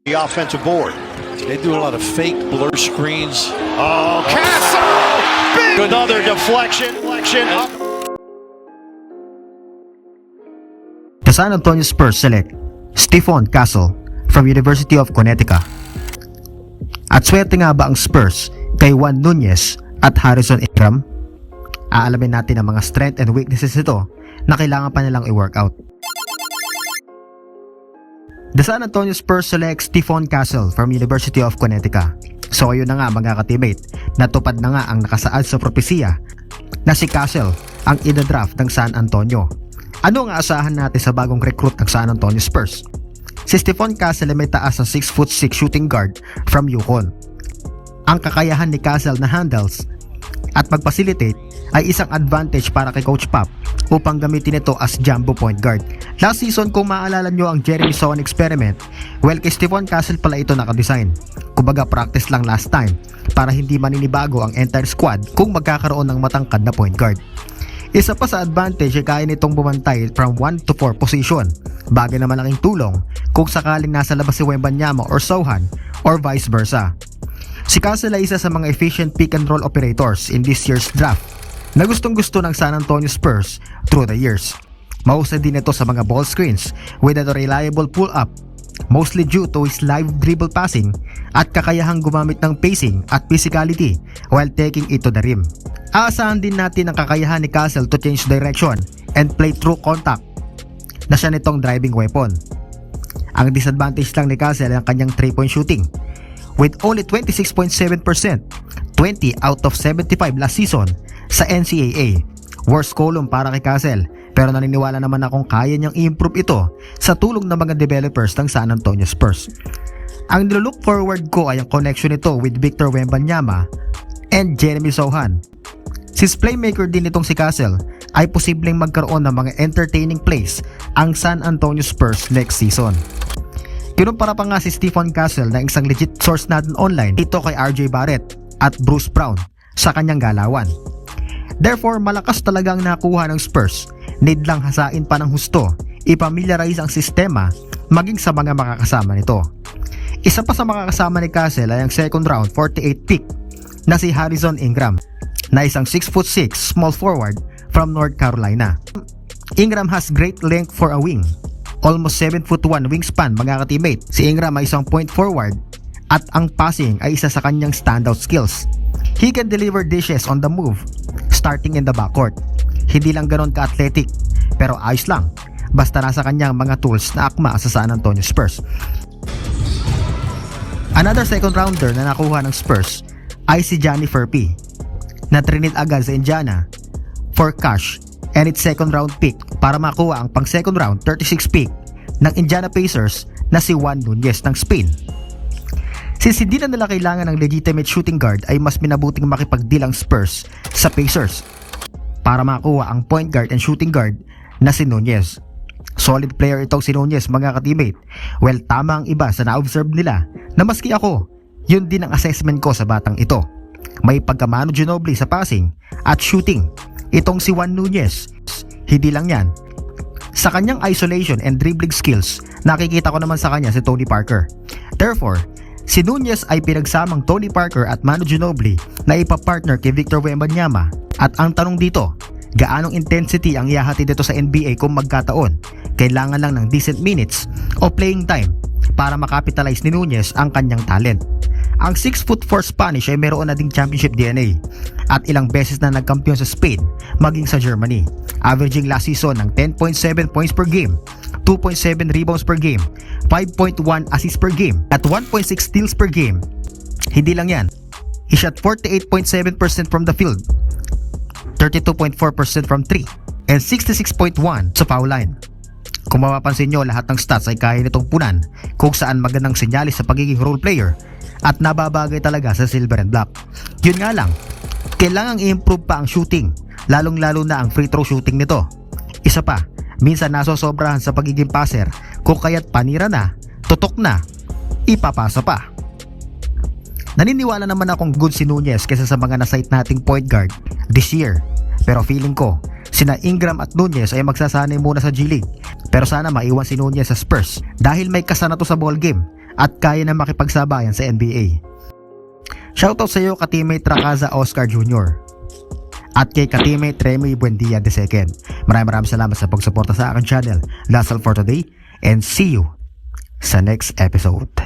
the offensive board. They do a lot of fake blur screens. Oh, Castle! Big! Another deflection. The San Antonio Spurs select Stephon Castle from University of Connecticut. At swerte nga ba ang Spurs kay Juan Nunez at Harrison Ingram? Aalamin natin ang mga strength and weaknesses nito na kailangan pa nilang i-workout. The San Antonio Spurs select Stephon Castle from University of Connecticut. So ayun na nga mga ka-teammate, natupad na nga ang nakasaad sa propesya na si Castle ang ida-draft ng San Antonio. Ano ang aasahan natin sa bagong recruit ng San Antonio Spurs? Si Stephon Castle ay may taas na 6'6" shooting guard from UConn. Ang kakayahan ni Castle na handles at mag-facilitate ay isang advantage para kay Coach Pop upang gamitin ito as jumbo point guard. Last season, kung maaalala nyo ang Jeremy Sohan experiment, well, kay Stephon Castle pala ito nakadesign. Kumbaga practice lang last time para hindi maninibago ang entire squad kung magkakaroon ng matangkad na point guard. Isa pa sa advantage ay kaya nitong bumantay from 1 to 4 position, bagay na malaking tulong kung sakaling nasa labas si Wembanyama or Sohan or vice versa. Si Castle ay isa sa mga efficient pick and roll operators in this year's draft na gustong gusto ng San Antonio Spurs through the years. Mahusay din ito sa mga ball screens with a reliable pull-up, mostly due to his live dribble passing at kakayahang gumamit ng pacing at physicality while taking it to the rim. Aasahan din natin ang kakayahan ni Castle to change direction and play through contact na siya nitong driving weapon. Ang disadvantage lang ni Castle ay ang kanyang 3-point shooting with only 26.7%, 20 out of 75 last season sa NCAA. Worst column para kay Castle, pero naniniwala naman akong kaya niyang i-improve ito sa tulong ng mga developers ng San Antonio Spurs. Ang nilook forward ko ay ang connection nito with Victor Wembanyama and Jeremy Sohan. Since playmaker din itong si Castle, ay posibleng magkaroon ng mga entertaining plays ang San Antonio Spurs next season. Kinumpara pa nga si Stephon Castle na isang legit source natin online dito kay RJ Barrett at Bruce Brown sa kanyang galawan. Therefore, malakas talaga ang nakuha ng Spurs. Need lang hasain pa ng husto, ipamiliarize ang sistema maging sa mga makakasama nito. Isa pa sa makakasama ni Castle ay ang second round 48 pick na si Harrison Ingram na isang 6'6" small forward from North Carolina. Ingram has great length for a wing. Almost 7'1" wingspan mga ka-teammate. Si Ingram ay isang point forward at ang passing ay isa sa kanyang standout skills. He can deliver dishes on the move, starting in the backcourt. Hindi lang ganon ka-athletic, pero ayos lang. Basta nasa kanyang mga tools na akma sa San Antonio Spurs. Another second rounder na nakuha ng Spurs ay si Johnny Furphy, na trinit agad sa Indiana for cash and its second round pick para makuha ang pang second round 36 pick ng Indiana Pacers na si Juan Nunez ng Spain. Since hindi na nila kailangan ng legitimate shooting guard, ay mas minabuting makipag-deal ang Spurs sa Pacers para makuha ang point guard and shooting guard na si Nunez. Solid player itong si Nunez mga ka-teammate. Well, tama ang iba sa na-observe nila na maski ako, yun din ang assessment ko sa batang ito. May pagkamano Ginobili sa passing at shooting itong si Juan Nunez. Hindi lang yan, sa kanyang isolation and dribbling skills, nakikita ko naman sa kanya si Tony Parker. Therefore, si Nunez ay pinagsamang Tony Parker at Manu Ginobili na ipapartner kay Victor Wembanyama. At ang tanong dito, gaanong intensity ang ihahatid dito sa NBA kung magkataon? Kailangan lang ng decent minutes o playing time para makapitalize ni Nunez ang kanyang talent. Ang 6'4" Spanish ay meron na ding championship DNA at ilang beses na nagkampiyon sa Spain maging sa Germany, averaging last season ng 10.7 points per game, 2.7 rebounds per game, 5.1 assists per game at 1.6 steals per game. Hindi lang yan, he shot 48.7% from the field, 32.4% from 3 and 66.1 sa foul line. Kung mapapansin nyo, lahat ng stats ay kaya nitong punan kung saan magandang senyalis sa pagiging role player at nababagay talaga sa silver and black. Yun nga lang, kailangang i-improve pa ang shooting, lalong-lalo na ang free throw shooting nito. Isa pa, minsan nasosobrahan sa pagiging passer, kung kaya't panira na, tutok na, ipapasa pa. Naniniwala naman akong good si Nunez kaysa sa mga na-cite nating point guard this year. Pero feeling ko, sina Ingram at Nunez ay magsasanay muna sa G League. Pero sana maiwan si Nunez sa Spurs dahil may kasana to sa ball game at kaya na makipagsabayan sa NBA. Shoutout sa iyo ka-teammate Rakaza Oscar Jr. at kay ka-teammate Remy Buendia II. Maraming salamat sa pagsuporta sa aking channel. That's all for today and see you sa next episode.